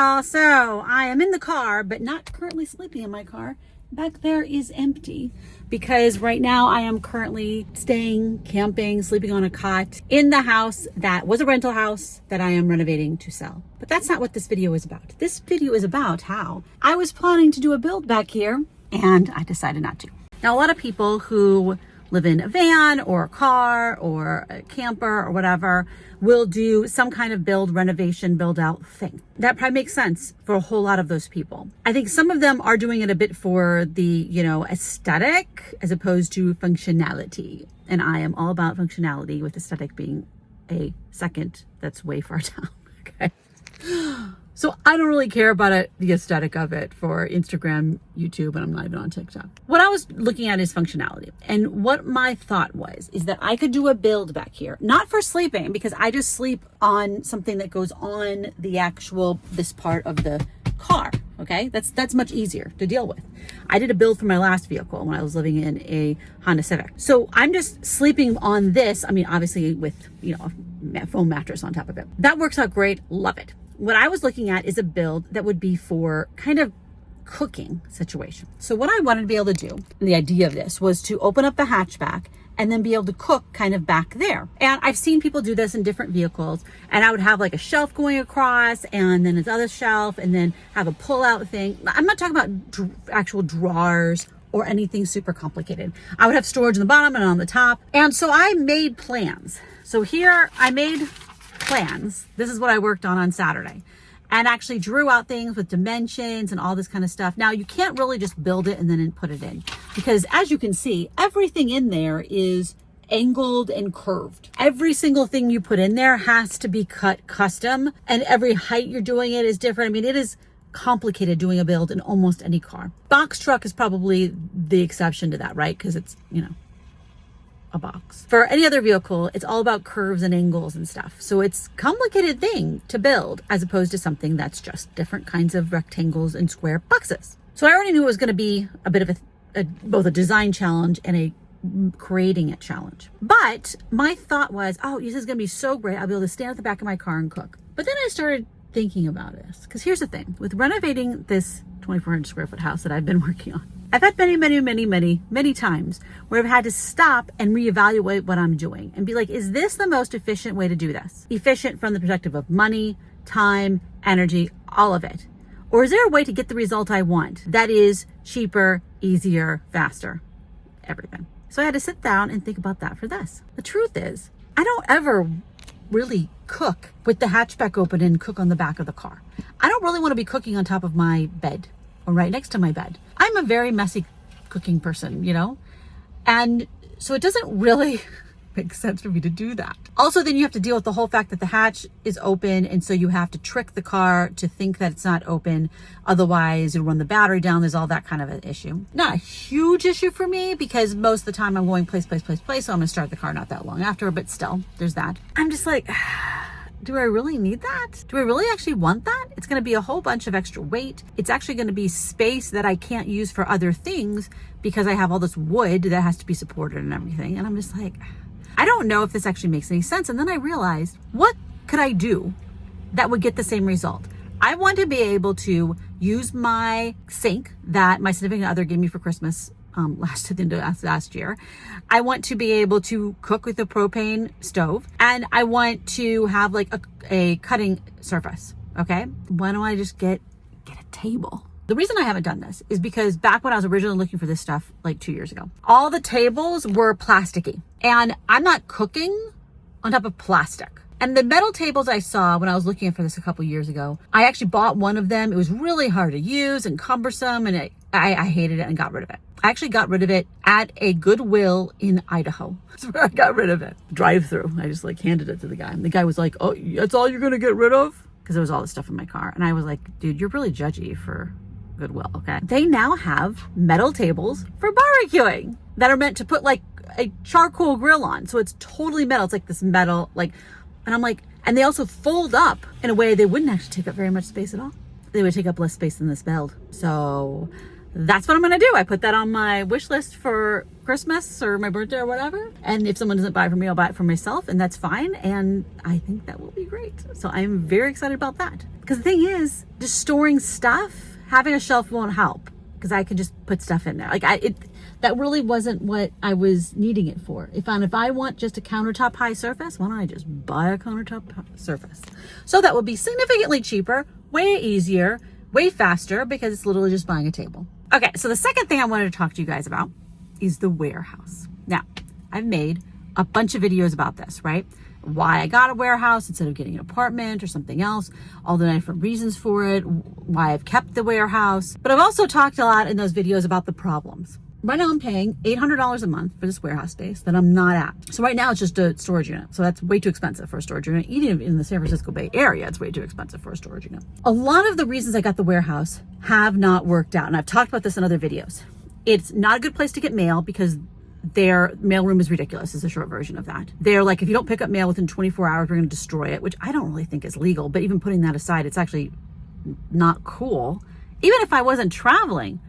y'all. So I am in the car, but not currently sleeping in my car. Back there is empty because right now I am currently staying, camping, sleeping on a cot in the house that was a rental house that I am renovating to sell. But that's not what this video is about. This video is about how I was planning to do a build back here and I decided not to. Now, a lot of people who live in a van or a car or a camper or whatever will do some kind of build, renovation, build out thing. That probably makes sense for a whole lot of those people. I think some of them are doing it a bit for the, aesthetic as opposed to functionality. And I am all about functionality, with aesthetic being a second that's way far down. Okay. So I don't really care about the aesthetic of it for Instagram, YouTube, and I'm not even on TikTok. What I was looking at is functionality. And what my thought was, is that I could do a build back here, not for sleeping, because I just sleep on something that goes on this part of the car. Okay. That's much easier to deal with. I did a build for my last vehicle when I was living in a Honda Civic. So I'm just sleeping on this. I mean, obviously with, a foam mattress on top of it. That works out great. Love it. What I was looking at is a build that would be for kind of cooking situation. So what I wanted to be able to do, and the idea of this was to open up the hatchback and then be able to cook kind of back there. And I've seen people do this in different vehicles, and I would have like a shelf going across and then another shelf and then have a pull out thing. I'm not talking about actual drawers or anything super complicated. I would have storage on the bottom and on the top. And so I made plans. So here I made plans. This is what I worked on Saturday, and actually drew out things with dimensions and all this kind of stuff. Now, you can't really just build it and then put it in, because as you can see, everything in there is angled and curved. Every single thing you put in there has to be cut custom, and every height you're doing it is different. I mean, it is complicated doing a build in almost any car. Box truck is probably the exception to that, right? Because it's, a box. For any other vehicle, it's all about curves and angles and stuff. So it's a complicated thing to build, as opposed to something that's just different kinds of rectangles and square boxes. So I already knew it was going to be a bit of both a design challenge and a creating it challenge. But my thought was, this is going to be so great. I'll be able to stand at the back of my car and cook. But then I started thinking about this, because here's the thing. With renovating this 2,400 square foot house that I've been working on, I've had many times where I've had to stop and reevaluate what I'm doing and be like, is this the most efficient way to do this? Efficient from the perspective of money, time, energy, all of it. Or is there a way to get the result I want that is cheaper, easier, faster, everything? So I had to sit down and think about that for this. The truth is, I don't ever really cook with the hatchback open and cook on the back of the car. I don't really want to be cooking on top of my bed or right next to my bed. I'm a very messy cooking person, and so it doesn't really make sense for me to do that. Also, then you have to deal with the whole fact that the hatch is open, and so you have to trick the car to think that it's not open. Otherwise, you'll run the battery down. There's all that kind of an issue. Not a huge issue for me, because most of the time I'm going place, so I'm going to start the car not that long after, but still, there's that. I'm just like, do I really need that? Do I really actually want that? It's going to be a whole bunch of extra weight. It's actually going to be space that I can't use for other things because I have all this wood that has to be supported and everything. And I'm just like, I don't know if this actually makes any sense. And then I realized, what could I do that would get the same result? I want to be able to use my sink that my significant other gave me for Christmas last year. I want to be able to cook with a propane stove, and I want to have like a cutting surface. Okay. Why don't I just get a table? The reason I haven't done this is because back when I was originally looking for this stuff like 2 years ago, all the tables were plasticky, and I'm not cooking on top of plastic. And the metal tables I saw when I was looking for this a couple years ago, I actually bought one of them. It was really hard to use and cumbersome, and I hated it and got rid of it. I actually got rid of it at a Goodwill in Idaho. That's where I got rid of it. Drive-through. I just handed it to the guy. And the guy was like, "Oh, that's all you're going to get rid of?" Because there was all this stuff in my car. And I was like, dude, you're really judgy for Goodwill, okay? They now have metal tables for barbecuing that are meant to put like a charcoal grill on. So it's totally metal. It's like this metal, and I'm like, and they also fold up in a way they wouldn't actually take up very much space at all. They would take up less space than this build. So that's what I'm going to do. I put that on my wish list for Christmas or my birthday or whatever. And if someone doesn't buy it for me, I'll buy it for myself, and that's fine. And I think that will be great. So I'm very excited about that. Because the thing is, just storing stuff, having a shelf won't help, because I can just put stuff in there. That really wasn't what I was needing it for. If I want just a countertop high surface, why don't I just buy a countertop surface? So that would be significantly cheaper, way easier, way faster, because it's literally just buying a table. Okay, so the second thing I wanted to talk to you guys about is the warehouse. Now, I've made a bunch of videos about this, right? Why I got a warehouse instead of getting an apartment or something else, all the different reasons for it, why I've kept the warehouse. But I've also talked a lot in those videos about the problems. Right now I'm paying $800 a month for this warehouse space that I'm not at. So right now it's just a storage unit. So that's way too expensive for a storage unit. Even in the San Francisco Bay Area, it's way too expensive for a storage unit. A lot of the reasons I got the warehouse have not worked out. And I've talked about this in other videos. It's not a good place to get mail because their mailroom is ridiculous, is the short version of that. They're like, if you don't pick up mail within 24 hours, we're going to destroy it, which I don't really think is legal. But even putting that aside, it's actually not cool. Even if I wasn't traveling,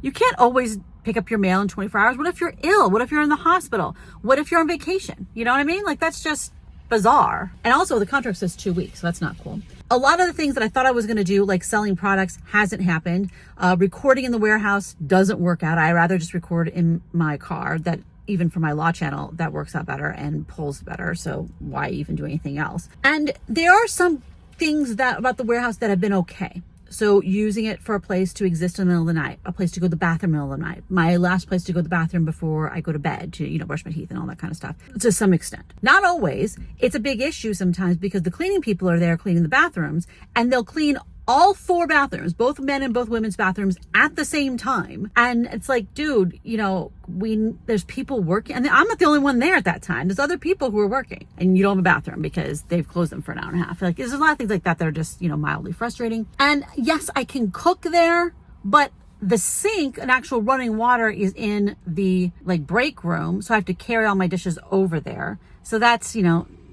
you can't always pick up your mail in 24 hours. What if you're ill? What if you're in the hospital? What if you're on vacation? You know what I mean? Like, that's just bizarre. And also the contract says 2 weeks, so that's not cool. A lot of the things that I thought I was going to do, like selling products, hasn't happened. Recording in the warehouse doesn't work out. I rather just record in my car. That even for my law channel, that works out better and pulls better. So why even do anything else? And there are some things that about the warehouse that have been okay. So using it for a place to exist in the middle of the night, a place to go to the bathroom in the middle of the night, my last place to go to the bathroom before I go to bed to, brush my teeth and all that kind of stuff, to some extent. Not always. It's a big issue sometimes because the cleaning people are there cleaning the bathrooms, and they'll clean all 4 bathrooms, both men and both women's bathrooms at the same time. And it's like, dude, there's people working, and I'm not the only one there at that time. There's other people who are working, and you don't have a bathroom because they've closed them for an hour and a half. Like, there's a lot of things like that that are just, mildly frustrating. And yes, I can cook there, but the sink and actual running water is in the break room. So I have to carry all my dishes over there. So that's,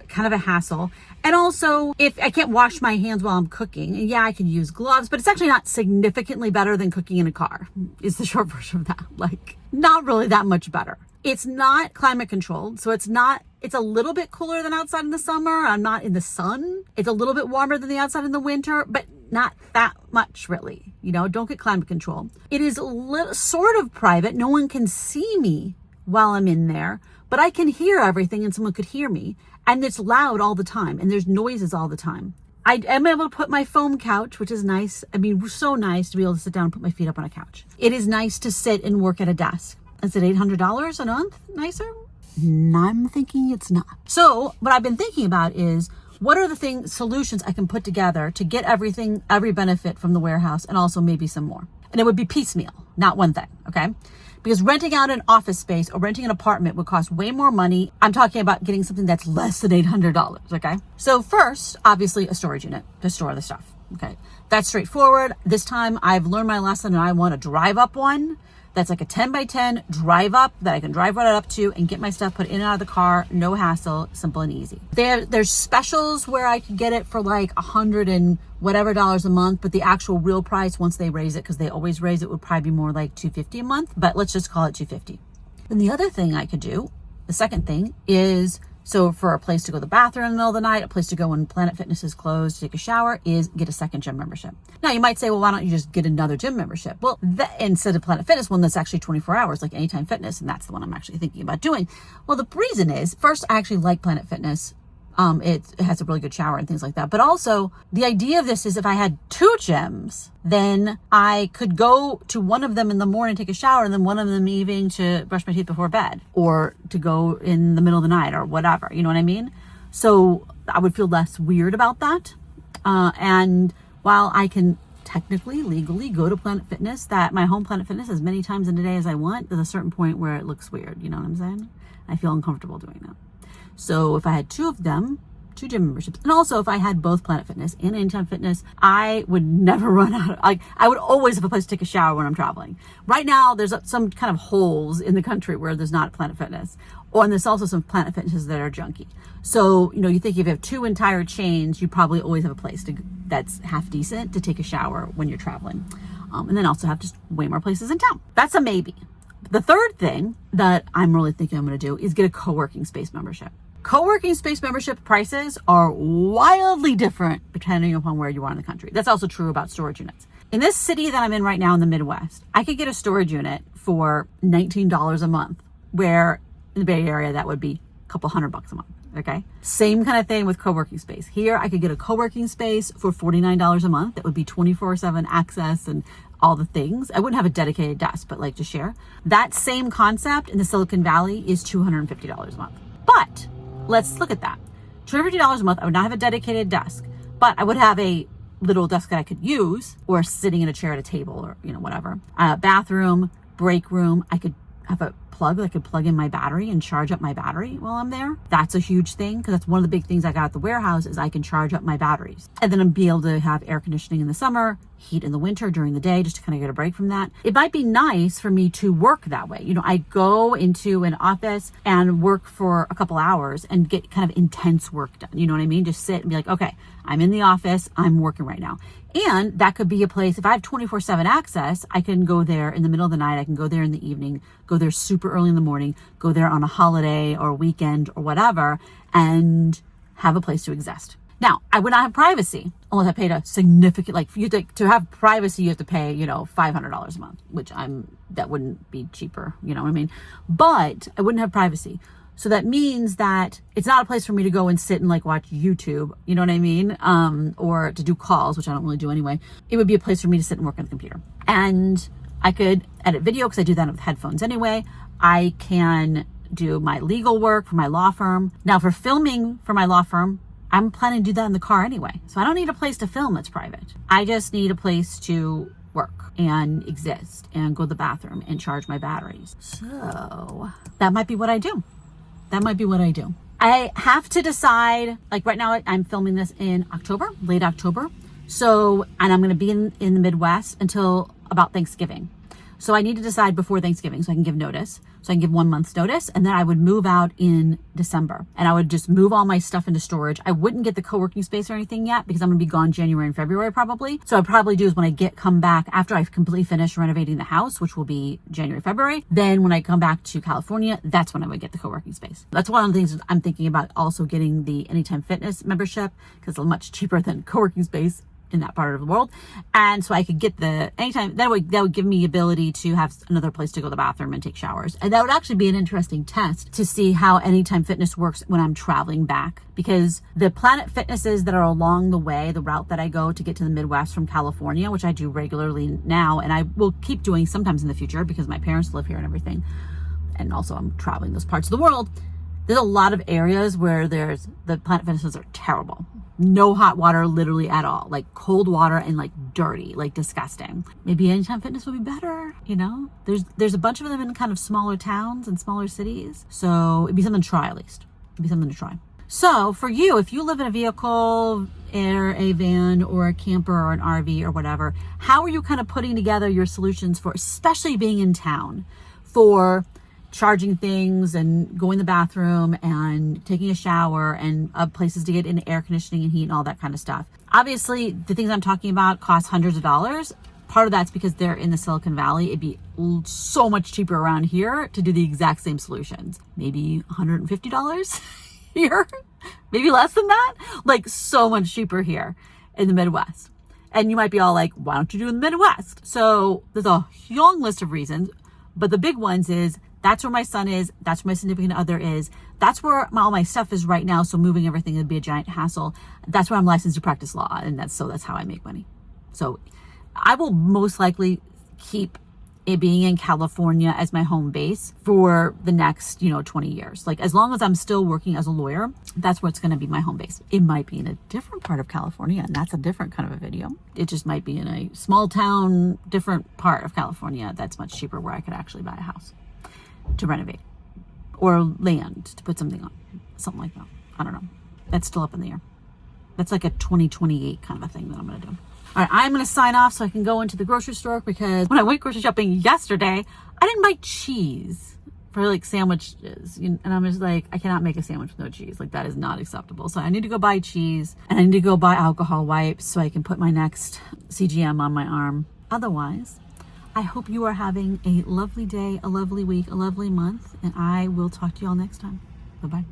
kind of a hassle. And also, if I can't wash my hands while I'm cooking, and yeah, I can use gloves, but it's actually not significantly better than cooking in a car, is the short version of that. Not really that much better. It's not climate controlled, so it's a little bit cooler than outside in the summer. I'm not in the sun. It's a little bit warmer than the outside in the winter, but not that much really. Don't get climate control. It is sort of private. No one can see me while I'm in there, but I can hear everything and someone could hear me. And it's loud all the time, and there's noises all the time. I am able to put my foam couch, which is nice. I mean, so nice to be able to sit down and put my feet up on a couch. It is nice to sit and work at a desk. Is it $800 a month nicer? I'm thinking it's not. So what I've been thinking about is, what are the solutions I can put together to get every benefit from the warehouse, and also maybe some more. And it would be piecemeal, not one thing, okay? Because renting out an office space or renting an apartment would cost way more money. I'm talking about getting something that's less than $800, okay? So first, obviously, a storage unit to store the stuff, okay? That's straightforward. This time, I've learned my lesson, and I want to drive up one that's like a 10 by 10 drive up that I can drive right up to and get my stuff put in and out of the car. No hassle, simple and easy. There's specials where I could get it for like $100 and whatever dollars a month, but the actual real price, once they raise it, because they always raise it, would probably be more like $250 a month, but let's just call it $250. Then the other thing I could do, the second thing is, so for a place to go to the bathroom in the middle of the night, a place to go when Planet Fitness is closed to take a shower, is get a second gym membership. Now you might say, well, why don't you just get another gym membership? Well, instead of Planet Fitness, one that's actually 24 hours, like Anytime Fitness, and that's the one I'm actually thinking about doing. Well, the reason is, first, I actually like Planet Fitness. It has a really good shower and things like that. But also, the idea of this is if I had 2 gyms, then I could go to one of them in the morning, take a shower, and then one of them in the evening to brush my teeth before bed, or to go in the middle of the night, or whatever. You know what I mean? So I would feel less weird about that. And while I can technically, legally go to Planet Fitness, my home Planet Fitness, as many times in a day as I want, there's a certain point where it looks weird. You know what I'm saying? I feel uncomfortable doing that. So if I had 2 of them, 2 gym memberships, and also if I had both Planet Fitness and Anytime Fitness, I would never run out. I would always have a place to take a shower when I'm traveling. Right now, there's some kind of holes in the country where there's not Planet Fitness, and there's also some Planet Fitnesses that are junky. So, you think if you have 2 entire chains, you probably always have a place that's half decent to take a shower when you're traveling. And then also have just way more places in town. That's a maybe. The third thing that I'm really thinking I'm going to do is get a co-working space membership. Co-working space membership prices are wildly different depending upon where you are in the country. That's also true about storage units. In this city that I'm in right now in the Midwest, I could get a storage unit for $19 a month, where in the Bay Area, that would be a couple $100 a month. Okay. Same kind of thing with co-working space. Here, I could get a co-working space for $49 a month. That would be 24/7 access and all the things. I wouldn't have a dedicated desk, but like to share. That same concept in the Silicon Valley is $250 a month. But let's look at that. $250 a month. I would not have a dedicated desk, but I would have a little desk that I could use, or sitting in a chair at a table, or, whatever. Bathroom, break room. I could have a plug. I could plug in my battery and charge up my battery while I'm there. That's a huge thing, because that's one of the big things I got at the warehouse is I can charge up my batteries. And then I'd be able to have air conditioning in the summer, heat in the winter during the day, just to kind of get a break from that. It might be nice for me to work that way. I go into an office and work for a couple hours and get kind of intense work done. You know what I mean? Just sit and be like, okay, I'm in the office, I'm working right now. And that could be a place, if I have 24/7 access, I can go there in the middle of the night, I can go there in the evening, go there super early in the morning, go there on a holiday or a weekend or whatever, and have a place to exist. Now, I would not have privacy unless I paid a significant, like, to have privacy, you have to pay, $500 a month, which that wouldn't be cheaper, you know what I mean? But I wouldn't have privacy. So that means that it's not a place for me to go and sit and like watch YouTube, you know what I mean? Or to do calls, which I don't really do anyway. It would be a place for me to sit and work on the computer. And I could edit video because I do that with headphones anyway. I can do my legal work for my law firm. Now for filming for my law firm, I'm planning to do that in the car anyway. So I don't need a place to film that's private. I just need a place to work and exist and go to the bathroom and charge my batteries. So that might be what I do. I have to decide, like right now I'm filming this in October, late October. So, and I'm going to be in the Midwest until about Thanksgiving. So I need to decide before Thanksgiving so I can give notice. So I can give 1 month's notice, and then I would move out in December, and I would just move all my stuff into storage. I wouldn't get the co-working space or anything yet because I'm going to be gone January and February probably. So I'd probably do is when I come back after I've completely finished renovating the house, which will be January, February. Then when I come back to California, that's when I would get the co-working space. That's one of the things I'm thinking about, also getting the Anytime Fitness membership because it's much cheaper than co-working space in that part of the world. And so I could get the anytime that would give me ability to have another place to go to the bathroom and take showers. And that would actually be an interesting test to see how Anytime Fitness works when I'm traveling back, because the Planet Fitnesses that are along the way, the route that I go to get to the Midwest from California, which I do regularly now, and I will keep doing sometimes in the future because my parents live here and everything. And also I'm traveling those parts of the world. There's a lot of areas where the Planet Fitnesses are terrible. No hot water literally at all, like cold water and like dirty, like disgusting. Maybe Anytime Fitness would be better, There's a bunch of them in kind of smaller towns and smaller cities. So it'd be something to try at least. It'd be something to try. So for you, if you live in a vehicle or a van or a camper or an RV or whatever, how are you kind of putting together your solutions for, especially being in town, for charging things and going to the bathroom and taking a shower and places to get in air conditioning and heat and all that kind of stuff? Obviously, the things I'm talking about cost hundreds of dollars. Part of that's because they're in the Silicon Valley. It'd be so much cheaper around here to do the exact same solutions. Maybe $150 here, maybe less than that. Like so much cheaper here in the Midwest. And you might be all like, why don't you do it in the Midwest? So there's a long list of reasons, but the big ones is that's where my son is. That's where my significant other is. That's where all my stuff is right now. So moving everything would be a giant hassle. That's where I'm licensed to practice law. And that's how I make money. So I will most likely keep it being in California as my home base for the next, 20 years. Like as long as I'm still working as a lawyer, that's what's going to be my home base. It might be in a different part of California, and that's a different kind of a video. It just might be in a small town, different part of California that's much cheaper, where I could actually buy a house to renovate or land to put something on, something like that. I don't know. That's still up in the air. That's like a 2028 kind of a thing that I'm going to do. All right, I'm going to sign off so I can go into the grocery store, because when I went grocery shopping yesterday, I didn't buy cheese for like sandwiches. And I'm just like, I cannot make a sandwich with no cheese. Like that is not acceptable. So I need to go buy cheese, and I need to go buy alcohol wipes so I can put my next CGM on my arm. Otherwise, I hope you are having a lovely day, a lovely week, a lovely month, and I will talk to you all next time. Bye-bye.